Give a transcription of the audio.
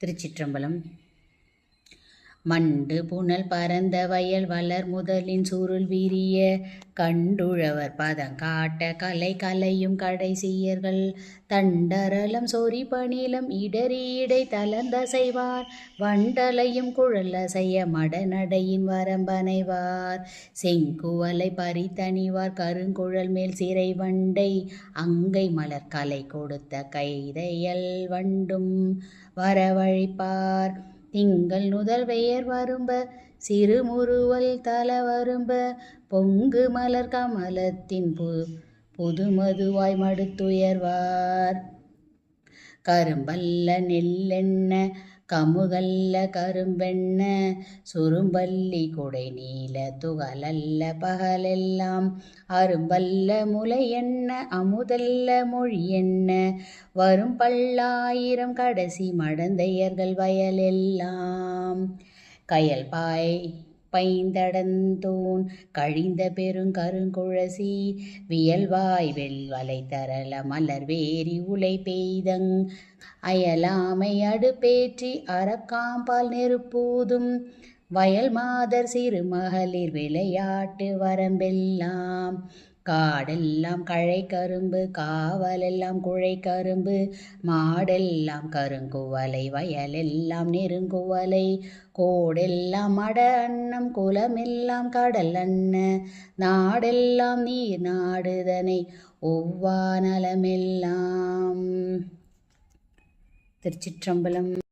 திருச்சிற்றம்பலம். மண்டு புனல் பரந்த வயல் வளர் முதலின் சுருள் விரிய கண்டுழவர் பதங்காட்ட கலை கலையும் கடைசியர்கள் தண்டரலம் சொறி பணிலம் இடரீடை தளர்ந்தசைவார் வண்டலையும் குழல் அசைய மடநடையின் வரம்பனைவார் செங்குவலை பறித்தணிவார் கருங்குழல் மேல் சிறை வண்டை அங்கை மலர் கலை கொடுத்த கைதையல் வண்டும் வரவழைப்பார் திங்கள் நுதல் பெயர் வரும்ப சிறுமுறுவல் தல வரும்ப பொங்கு மலர் கமலத்தின் புதுமதுவாய் மடுத்துயர்வார் கரும்பல்ல நெல்லெண்ண கமுகல்ல கரும்பெண்ண சுரும்பல்லி குடை நீல துகளல்ல பகலெல்லாம் அரும்பல்ல முலை எண்ண அமுதல்ல மொழி எண்ண வரும் பல்லாயிரம் கடைசி மடந்தையர்கள் வயலெல்லாம் கயல் பைந்தடந்தூன் கழிந்த பெருங்கருங்குழசி வியல்வாய் வெள்வலை தரள மலர் வேரி உலை பெய்தங் அயலாமை அடுப்பேற்றி அறக்காம்பால் நெருப்பூதும் வயல் மாதர் சிறு மகளிர் விளையாட்டு வரம்பெல்லாம் காடெல்லாம் கழை கரும்பு காவலெல்லாம் குழை கரும்பு மாடெல்லாம் கருங்குவலை வயலெல்லாம் நெருங்குவலை கோடெல்லாம் மட அன்னம் குலமெல்லாம் கடல் அன்ன நாடெல்லாம் நீர் நாடுதனை ஒவ்வா நலமெல்லாம். திருச்சிற்றம்பலம்.